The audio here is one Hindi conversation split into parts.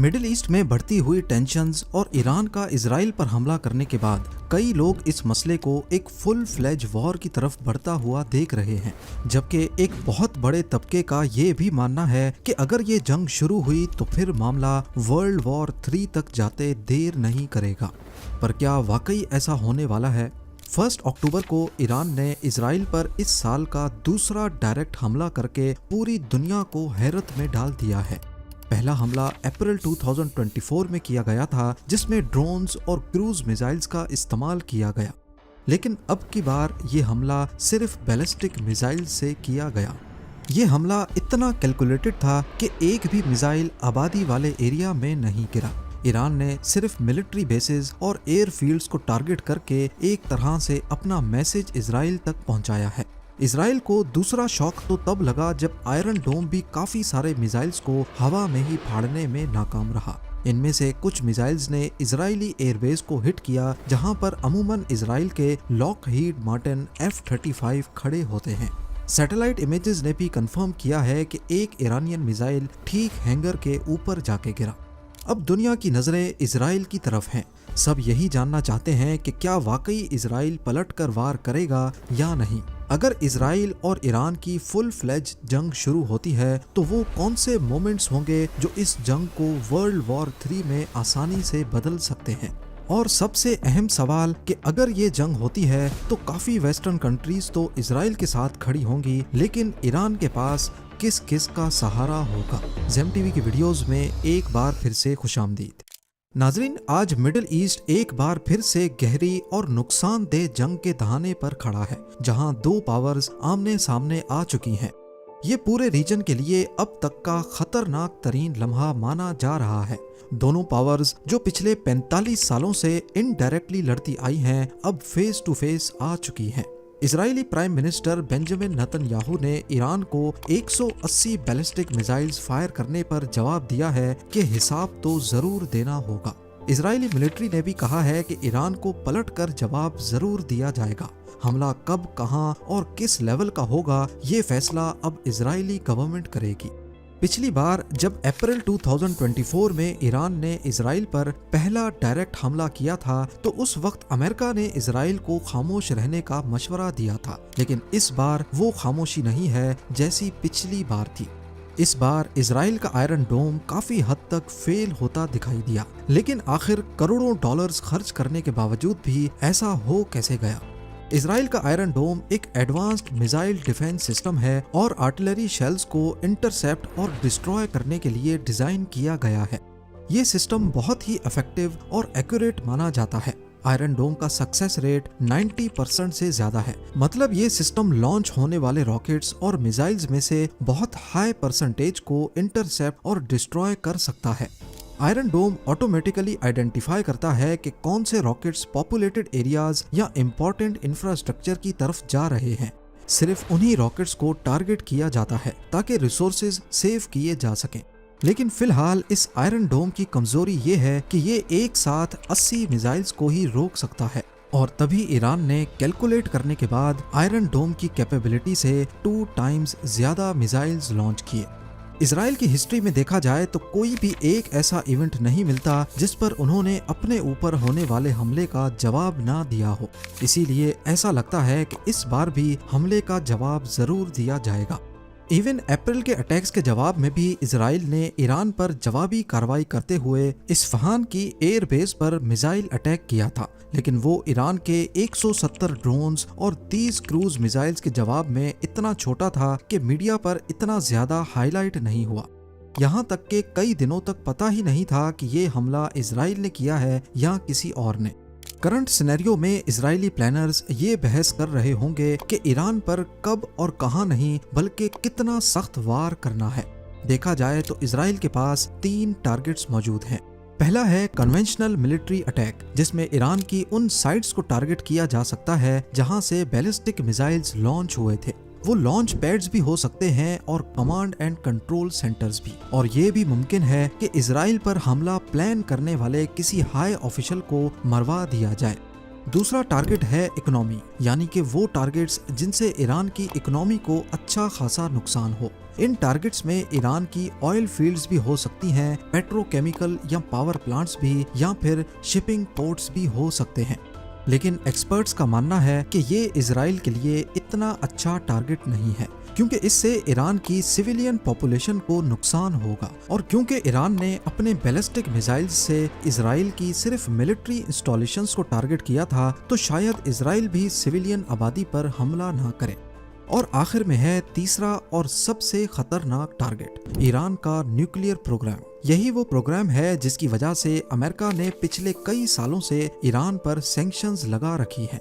मिडिल ईस्ट में बढ़ती हुई टेंशन्स और ईरान का इजराइल पर हमला करने के बाद कई लोग इस मसले को एक फुल फ्लेज वॉर की तरफ बढ़ता हुआ देख रहे हैं, जबकि एक बहुत बड़े तबके का ये भी मानना है कि अगर ये जंग शुरू हुई तो फिर मामला वर्ल्ड वॉर 3 तक जाते देर नहीं करेगा। पर क्या वाकई ऐसा होने वाला है? 1 अक्टूबर को ईरान ने इजराइल पर इस साल का दूसरा डायरेक्ट हमला करके पूरी दुनिया को हैरत में डाल दिया है। पहला हमला अप्रैल 2024 में किया गया था, जिसमें ड्रोन्स और क्रूज मिसाइल्स का इस्तेमाल किया गया, लेकिन अब की बार ये हमला सिर्फ बैलिस्टिक मिसाइल से किया गया। ये हमला इतना कैलकुलेटेड था कि एक भी मिसाइल आबादी वाले एरिया में नहीं गिरा। ईरान ने सिर्फ मिलिट्री बेसेस और एयरफील्ड्स को टारगेट करके एक तरह से अपना मैसेज इजराइल तक पहुंचाया है। इजराइल को दूसरा शॉक तो तब लगा जब आयरन डोम भी काफी सारे मिसाइल्स को हवा में ही फाड़ने में नाकाम रहा। इनमें से कुछ मिसाइल्स ने इजरायली एयरबेस को हिट किया, जहां पर अमूमन इजराइल के लॉकहीड मार्टिन F-35 खड़े होते हैं। सैटेलाइट इमेजेस ने भी कंफर्म किया है कि एक ईरानियन मिसाइल ठीक हैंगर के ऊपर जाके गिरा। अब दुनिया की नजरें इजराइल की तरफ हैं। सब यही जानना चाहते हैं कि क्या वाकई इजराइल पलटकर वार करेगा या नहीं। अगर इजराइल और ईरान की फुल फ्लेज जंग शुरू होती है तो वो कौन से मोमेंट्स होंगे जो इस जंग को वर्ल्ड वॉर 3 में आसानी से बदल सकते हैं। और सबसे अहम सवाल कि अगर ये जंग होती है तो काफी वेस्टर्न कंट्रीज तो इजराइल के साथ खड़ी होंगी, लेकिन ईरान के पास किस किस का सहारा होगा। ज़ेम टीवी की वीडियोस में एक बार फिर से खुशामदीद। नाजरीन, आज मिडिल ईस्ट एक बार फिर से गहरी और नुकसानदेह जंग के दहाने पर खड़ा है, जहां दो पावर्स आमने सामने आ चुकी हैं। ये पूरे रीजन के लिए अब तक का खतरनाक तरीन लम्हा माना जा रहा है। दोनों पावर्स जो पिछले 45 सालों से इनडायरेक्टली लड़ती आई हैं, अब फेस टू फेस आ चुकी हैं। Israeli prime minister Benjamin Netanyahu ने ईरान को 180 बैलिस्टिक मिसाइल्स फायर करने पर जवाब दिया है कि हिसाब तो जरूर देना होगा। इजरायली मिलिट्री ने भी कहा है कि ईरान को पलटकर जवाब जरूर दिया जाएगा। हमला कब, कहां और किस लेवल का होगा, ये फैसला अब इजरायली गवर्नमेंट करेगी। पिछली बार जब अप्रैल 2024 में ईरान ने इजराइल पर पहला डायरेक्ट हमला किया था तो उस वक्त अमेरिका ने इजराइल को खामोश रहने का मशवरा दिया था, लेकिन इस बार वो खामोशी नहीं है जैसी पिछली बार थी। इस बार इजराइल का आयरन डोम काफी हद तक फेल होता दिखाई दिया, लेकिन आखिर करोड़ों डॉलर्स खर्च करने के बावजूद भी ऐसा हो कैसे गया। इजराइल का आयरन डोम एक एडवांस्ड मिसाइल डिफेंस सिस्टम है और आर्टिलरी शेल्स को इंटरसेप्ट और डिस्ट्रॉय करने के लिए डिजाइन किया गया है। ये सिस्टम बहुत ही इफेक्टिव और एक्यूरेट माना जाता है। आयरन डोम का सक्सेस रेट 90% से ज्यादा है, मतलब ये सिस्टम लॉन्च होने वाले रॉकेट्स और मिसाइल्स में से बहुत हाई परसेंटेज को इंटरसेप्ट और डिस्ट्रॉय कर सकता है। आयरन डोम ऑटोमेटिकली आइडेंटिफाई करता है कि कौन से रॉकेट्स पॉपुलेटेड एरियाज या इम्पोर्टेंट इंफ्रास्ट्रक्चर की तरफ जा रहे हैं। सिर्फ उन्हीं रॉकेट्स को टारगेट किया जाता है ताकि रिसोर्सेज सेव किए जा सकें। लेकिन फिलहाल इस आयरन डोम की कमजोरी ये है कि ये एक साथ 80 मिसाइल्स को ही रोक सकता है, और तभी ईरान ने कैलकुलेट करने के बाद आयरन डोम की कैपेबिलिटी से 2 टाइम्स ज्यादा मिसाइल्स लॉन्च किए। इजराइल की हिस्ट्री में देखा जाए तो कोई भी एक ऐसा इवेंट नहीं मिलता जिस पर उन्होंने अपने ऊपर होने वाले हमले का जवाब ना दिया हो। इसीलिए ऐसा लगता है कि इस बार भी हमले का जवाब जरूर दिया जाएगा। इवन अप्रैल के अटैक्स के जवाब में भी इजराइल ने ईरान पर जवाबी कार्रवाई करते हुए इस्फहान की एयरबेस पर मिसाइल अटैक किया था, लेकिन वो ईरान के 170 ड्रोन्स और 30 क्रूज मिसाइल्स के जवाब में इतना छोटा था कि मीडिया पर इतना ज्यादा हाईलाइट नहीं हुआ। यहाँ तक के कई दिनों तक पता ही नहीं था कि ये हमला इजराइल ने किया है या किसी और ने। करंट सिनेरियो में इजरायली प्लानर्स ये बहस कर रहे होंगे कि ईरान पर कब और कहां नहीं बल्कि कितना सख्त वार करना है। देखा जाए तो इजराइल के पास 3 टारगेट्स मौजूद हैं। पहला है कन्वेंशनल मिलिट्री अटैक, जिसमें ईरान की उन साइट्स को टारगेट किया जा सकता है जहां से बैलिस्टिक मिसाइल्स लॉन्च हुए थे। वो लॉन्च पैड्स भी हो सकते हैं और कमांड एंड कंट्रोल सेंटर्स भी। और ये भी मुमकिन है कि इजराइल पर हमला प्लान करने वाले किसी हाई ऑफिशियल को मरवा दिया जाए। दूसरा टारगेट है इकोनॉमी, यानी कि वो टारगेट्स जिनसे ईरान की इकोनॉमी को अच्छा खासा नुकसान हो। इन टारगेट्स में ईरान की ऑयल फील्ड्स भी हो सकती हैं, पेट्रोकेमिकल या पावर प्लांट्स भी, या फिर शिपिंग पोर्ट्स भी हो सकते हैं। लेकिन एक्सपर्ट्स का मानना है कि ये इजराइल के लिए इतना अच्छा टारगेट नहीं है, क्योंकि इससे ईरान की सिविलियन पॉपुलेशन को नुकसान होगा, और क्योंकि ईरान ने अपने बैलिस्टिक मिसाइल्स से इजराइल की सिर्फ मिलिट्री इंस्टॉलेशंस को टारगेट किया था, तो शायद इजराइल भी सिविलियन आबादी पर हमला ना करे। और आखिर में है तीसरा और सबसे खतरनाक टारगेट, ईरान का न्यूक्लियर प्रोग्राम। यही वो प्रोग्राम है जिसकी वजह से अमेरिका ने पिछले कई सालों से ईरान पर सैंक्शंस लगा रखी हैं।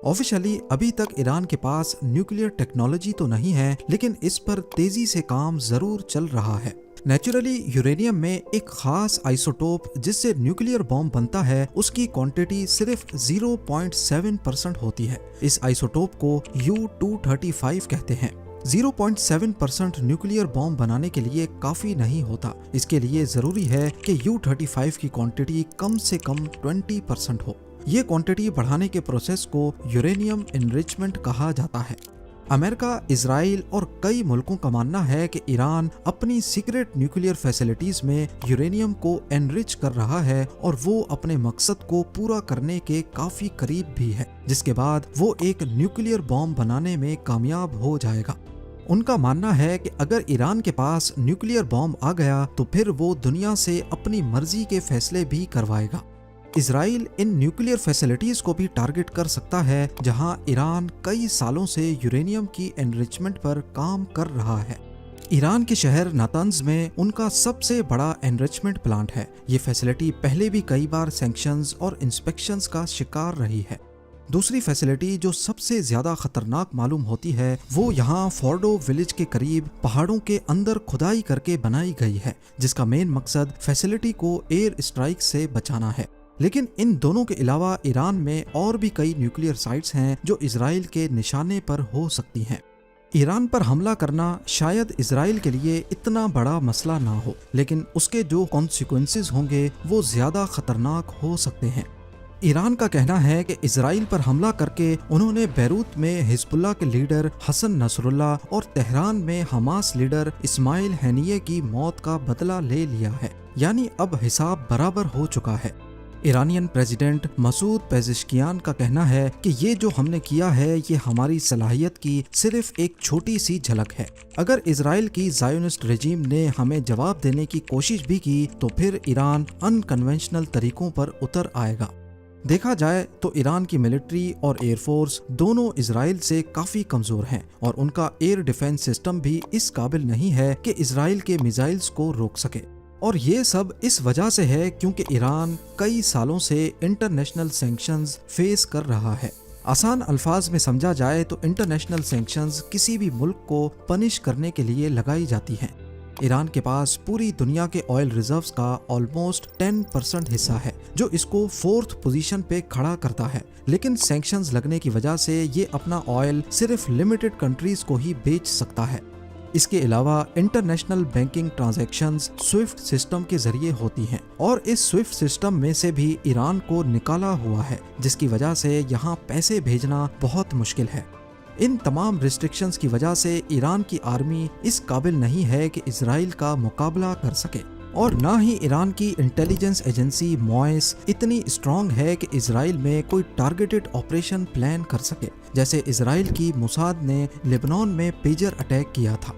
ऑफिशियली अभी तक ईरान के पास न्यूक्लियर टेक्नोलॉजी तो नहीं है, लेकिन इस पर तेजी से काम जरूर चल रहा है। नेचुरली यूरेनियम में एक खास आइसोटोप जिससे न्यूक्लियर बॉम्ब बनता है, उसकी क्वांटिटी सिर्फ 0.7% होती है। इस आइसोटोप को U-235 कहते हैं। 0.7% न्यूक्लियर बॉम्ब बनाने के लिए काफी नहीं होता। इसके लिए जरूरी है कि U-35 की क्वांटिटी कम से कम 20% हो। ये क्वांटिटी बढ़ाने के प्रोसेस को यूरेनियम एनरिचमेंट कहा जाता है। अमेरिका, इजराइल और कई मुल्कों का मानना है कि ईरान अपनी सीक्रेट न्यूक्लियर फैसिलिटीज में यूरेनियम को एनरिच कर रहा है, और वो अपने मकसद को पूरा करने के काफी करीब भी है, जिसके बाद वो एक न्यूक्लियर बॉम्ब बनाने में कामयाब हो जाएगा। उनका मानना है कि अगर ईरान के पास न्यूक्लियर बॉम्ब आ गया तो फिर वो दुनिया से अपनी मर्जी के फैसले भी करवाएगा। इजराइल इन न्यूक्लियर फैसिलिटीज को भी टारगेट कर सकता है, जहां ईरान कई सालों से यूरेनियम की एनरिचमेंट पर काम कर रहा है। ईरान के शहर नातांज में उनका सबसे बड़ा एनरिचमेंट प्लांट है। ये फैसिलिटी पहले भी कई बार सैंक्शंस और इंस्पेक्शंस का शिकार रही है। दूसरी फैसिलिटी जो सबसे ज्यादा खतरनाक मालूम होती है, वो यहाँ फोर्डो विलेज के करीब पहाड़ों के अंदर खुदाई करके बनाई गई है, जिसका मेन मकसद फैसिलिटी को एयर स्ट्राइक से बचाना है। लेकिन इन दोनों के अलावा ईरान में और भी कई न्यूक्लियर साइट्स हैं जो इजराइल के निशाने पर हो सकती हैं। ईरान पर हमला करना शायद इजराइल के लिए इतना बड़ा मसला ना हो, लेकिन उसके जो कॉन्सिक्वेंसेस होंगे वो ज्यादा खतरनाक हो सकते हैं। ईरान का कहना है कि इजराइल पर हमला करके उन्होंने बैरूत में हिजबुल्लाह के लीडर हसन नसरुल्लाह और तेहरान में हमास लीडर इस्माइल हैनिये की मौत का बदला ले लिया है, यानी अब हिसाब बराबर हो चुका है। ईरानियन प्रेसिडेंट मसूद पेज़ेश्कियान का कहना है कि ये जो हमने किया है ये हमारी सलाहियत की सिर्फ एक छोटी सी झलक है। अगर इजराइल की ज़ायोनिस्ट रेजिम ने हमें जवाब देने की कोशिश भी की तो फिर ईरान अनकन्वेंशनल तरीकों पर उतर आएगा। देखा जाए तो ईरान की मिलिट्री और एयरफोर्स दोनों इजराइल से काफ़ी कमज़ोर हैं, और उनका एयर डिफेंस सिस्टम भी इस काबिल नहीं है कि इजराइल के मिसाइल्स को रोक सके। और ये सब इस वजह से है क्योंकि ईरान कई सालों से इंटरनेशनल सैंक्शंस फेस कर रहा है। आसान अल्फाज में समझा जाए तो इंटरनेशनल सैंक्शंस किसी भी मुल्क को पनिश करने के लिए लगाई जाती हैं। ईरान के पास पूरी दुनिया के ऑयल रिजर्व्स का ऑलमोस्ट 10% हिस्सा है, जो इसको 4th पोजीशन पे खड़ा करता है। लेकिन सैंक्शंस लगने की वजह से ये अपना ऑयल सिर्फ लिमिटेड कंट्रीज को ही बेच सकता है। इसके अलावा international banking transactions Swift system के जरिए होती हैं, और इस स्विफ्ट सिस्टम में से भी ईरान को निकाला हुआ है, जिसकी वजह से यहाँ पैसे भेजना बहुत मुश्किल है। इन तमाम रिस्ट्रिक्शंस की वजह से ईरान की आर्मी इस काबिल नहीं है कि इजराइल का मुकाबला कर सके, और ना ही ईरान की इंटेलिजेंस एजेंसी मॉइस इतनी स्ट्रॉन्ग है कि इजराइल में कोई टारगेटेड ऑपरेशन प्लान कर सके, जैसे इजराइल की मुसाद ने लेबनान में पेजर अटैक किया था।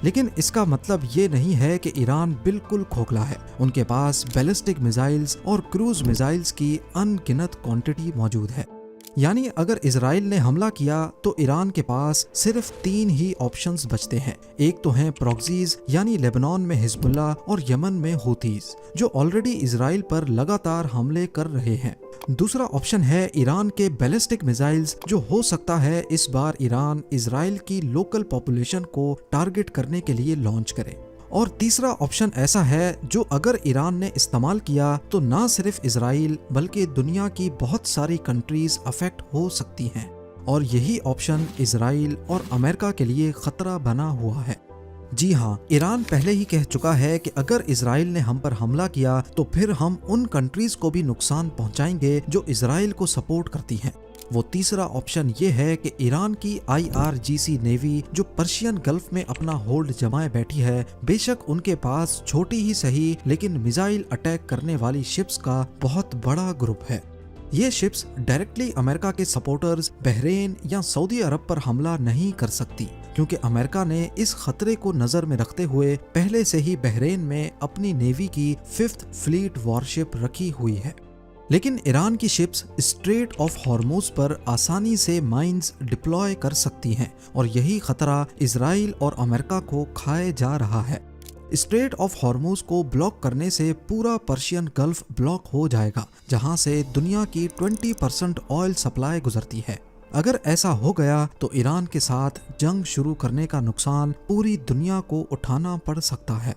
लेकिन इसका मतलब ये नहीं है कि ईरान बिल्कुल खोखला है। उनके पास बैलिस्टिक मिसाइल्स और क्रूज मिसाइल्स की अनगिनत क्वांटिटी मौजूद है। यानी अगर इजराइल ने हमला किया तो ईरान के पास सिर्फ 3 ही ऑप्शंस बचते हैं। एक तो हैं प्रॉक्सीज, यानी लेबनान में हिजबुल्लाह और यमन में हूथीज, जो ऑलरेडी इजराइल पर लगातार हमले कर रहे हैं। दूसरा ऑप्शन है ईरान के बैलिस्टिक मिसाइल्स, जो हो सकता है इस बार ईरान इजराइल की लोकल पॉपुलेशन को टारगेट करने के लिए लॉन्च करे। और तीसरा ऑप्शन ऐसा है जो अगर ईरान ने इस्तेमाल किया तो ना सिर्फ इजराइल बल्कि दुनिया की बहुत सारी कंट्रीज अफेक्ट हो सकती हैं, और यही ऑप्शन इजराइल और अमेरिका के लिए खतरा बना हुआ है। जी हाँ, ईरान पहले ही कह चुका है कि अगर इजराइल ने हम पर हमला किया तो फिर हम उन कंट्रीज को भी नुकसान पहुंचाएंगे जो इजराइल को सपोर्ट करती हैं। वो तीसरा ऑप्शन ये है कि ईरान की IRGC नेवी जो पर्शियन गल्फ में अपना होल्ड जमाए बैठी है, बेशक उनके पास छोटी ही सही लेकिन मिसाइल अटैक करने वाली शिप्स का बहुत बड़ा ग्रुप है। ये शिप्स डायरेक्टली अमेरिका के सपोर्टर्स बहरेन या सऊदी अरब पर हमला नहीं कर सकती, क्योंकि अमेरिका ने इस खतरे को नजर में रखते हुए पहले से ही बहरेन में अपनी नेवी की 5th फ्लीट वॉरशिप रखी हुई है। लेकिन ईरान की शिप्स स्ट्रेट ऑफ हॉर्मुज पर आसानी से माइंस डिप्लॉय कर सकती हैं और यही खतरा इजराइल और अमेरिका को खाए जा रहा है। स्ट्रेट ऑफ हॉर्मुज को ब्लॉक करने से पूरा पर्शियन गल्फ ब्लॉक हो जाएगा, जहां से दुनिया की 20% ऑयल सप्लाई गुजरती है। अगर ऐसा हो गया तो ईरान के साथ जंग शुरू करने का नुकसान पूरी दुनिया को उठाना पड़ सकता है।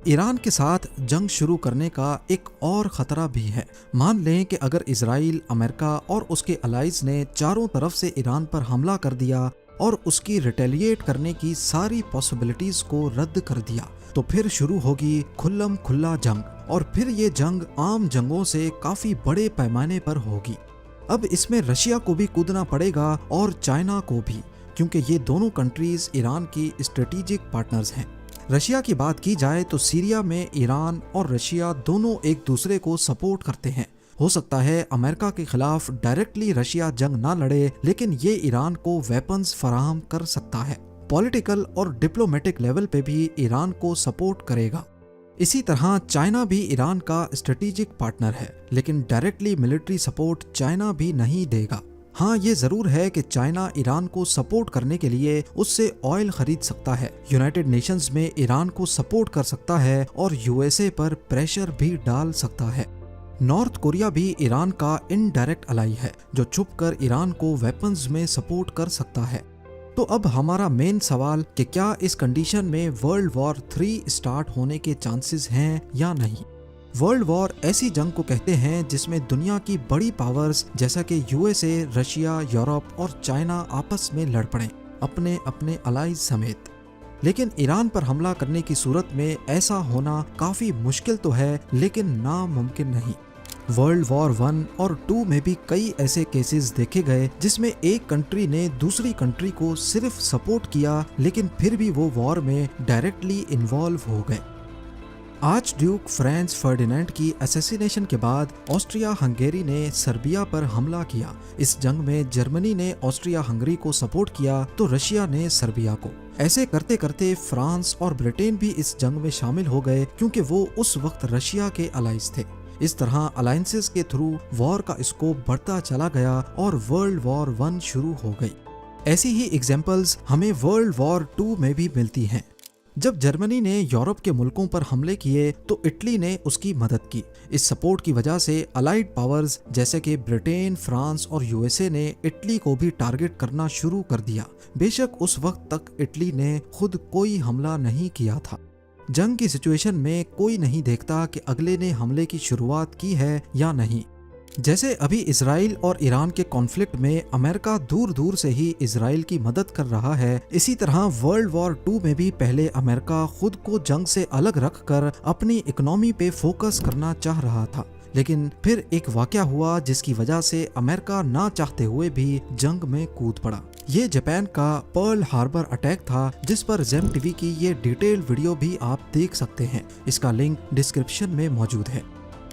ईरान के साथ जंग शुरू करने का एक और खतरा भी है। मान लें कि अगर इजराइल, अमेरिका और उसके अलाइज ने चारों तरफ से ईरान पर हमला कर दिया और उसकी रिटेलिएट करने की सारी पॉसिबिलिटीज को रद्द कर दिया, तो फिर शुरू होगी खुल्लम खुल्ला जंग, और फिर ये जंग आम जंगों से काफी बड़े पैमाने पर होगी। अब इसमें रशिया को भी कूदना पड़ेगा और चाइना को भी, क्योंकि ये दोनों कंट्रीज ईरान की स्ट्रेटेजिक पार्टनर्स हैं। रशिया की बात की जाए तो सीरिया में ईरान और रशिया दोनों एक दूसरे को सपोर्ट करते हैं। हो सकता है अमेरिका के खिलाफ डायरेक्टली रशिया जंग ना लड़े, लेकिन ये ईरान को वेपन्स फराहम कर सकता है। पॉलिटिकल और डिप्लोमेटिक लेवल पे भी ईरान को सपोर्ट करेगा। इसी तरह चाइना भी ईरान का स्ट्रेटेजिक पार्टनर है, लेकिन डायरेक्टली मिलिट्री सपोर्ट चाइना भी नहीं देगा। हाँ, ये जरूर है कि चाइना ईरान को सपोर्ट करने के लिए उससे ऑयल खरीद सकता है, यूनाइटेड नेशंस में ईरान को सपोर्ट कर सकता है और USA पर प्रेशर भी डाल सकता है। नॉर्थ कोरिया भी ईरान का इनडायरेक्ट अलाई है, जो छुपकर ईरान को वेपन्स में सपोर्ट कर सकता है। तो अब हमारा मेन सवाल कि क्या इस कंडीशन में वर्ल्ड वॉर 3 स्टार्ट होने के चांसेस हैं या नहीं। वर्ल्ड वॉर ऐसी जंग को कहते हैं जिसमें दुनिया की बड़ी पावर्स जैसा कि USA, रशिया, यूरोप और चाइना आपस में लड़ पड़े, अपने अपने अलाइज समेत। लेकिन ईरान पर हमला करने की सूरत में ऐसा होना काफी मुश्किल तो है, लेकिन नामुमकिन नहीं। वर्ल्ड वॉर 1 और 2 में भी कई ऐसे केसेस देखे गए जिसमें एक कंट्री ने दूसरी कंट्री को सिर्फ सपोर्ट किया, लेकिन फिर भी वो वॉर में डायरेक्टली इन्वॉल्व हो गए। आर्च ड्यूक फ्रांज फर्डिनेंड की असैसिनेशन के बाद ऑस्ट्रिया हंगेरी ने सर्बिया पर हमला किया। इस जंग में जर्मनी ने ऑस्ट्रिया हंगरी को सपोर्ट किया तो रशिया ने सर्बिया को। ऐसे करते करते फ्रांस और ब्रिटेन भी इस जंग में शामिल हो गए, क्योंकि वो उस वक्त रशिया के अलाइज थे। इस तरह अलायंसेस के थ्रू वॉर का स्कोप बढ़ता चला गया और वर्ल्ड वॉर 1 शुरू हो गई। ऐसी ही एग्जांपल्स हमें वर्ल्ड वॉर 2 में भी मिलती हैं। जब जर्मनी ने यूरोप के मुल्कों पर हमले किए तो इटली ने उसकी मदद की। इस सपोर्ट की वजह से अलाइड पावर्स जैसे कि ब्रिटेन, फ्रांस और USA ने इटली को भी टारगेट करना शुरू कर दिया। बेशक उस वक्त तक इटली ने खुद कोई हमला नहीं किया था। जंग की सिचुएशन में कोई नहीं देखता कि अगले ने हमले की शुरुआत की है या नहीं। जैसे अभी इजराइल और ईरान के कॉन्फ्लिक्ट में अमेरिका दूर दूर से ही इजराइल की मदद कर रहा है, इसी तरह वर्ल्ड वॉर 2 में भी पहले अमेरिका खुद को जंग से अलग रखकर अपनी इकोनॉमी पे फोकस करना चाह रहा था। लेकिन फिर एक वाकया हुआ जिसकी वजह से अमेरिका ना चाहते हुए भी जंग में कूद पड़ा। ये जापान का पर्ल हार्बर अटैक था, जिस पर जेम टीवी की ये डिटेल वीडियो भी आप देख सकते हैं। इसका लिंक डिस्क्रिप्शन में मौजूद है।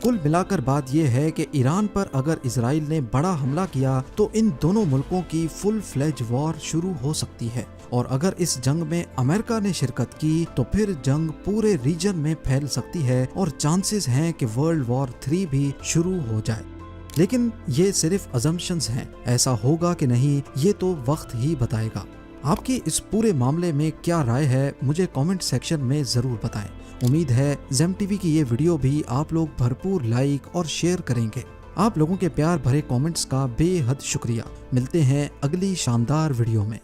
कुल मिलाकर बात यह है कि ईरान पर अगर इजराइल ने बड़ा हमला किया तो इन दोनों मुल्कों की फुल फ्लेज वॉर शुरू हो सकती है, और अगर इस जंग में अमेरिका ने शिरकत की तो फिर जंग पूरे रीजन में फैल सकती है और चांसेस हैं कि वर्ल्ड वॉर 3 भी शुरू हो जाए। लेकिन ये सिर्फ अजम्पशंस हैं, ऐसा होगा कि नहीं ये तो वक्त ही बताएगा। आपकी इस पूरे मामले में क्या राय है मुझे कमेंट सेक्शन में जरूर बताएं। उम्मीद है जेम टीवी की ये वीडियो भी आप लोग भरपूर लाइक और शेयर करेंगे। आप लोगों के प्यार भरे कमेंट्स का बेहद शुक्रिया। मिलते हैं अगली शानदार वीडियो में।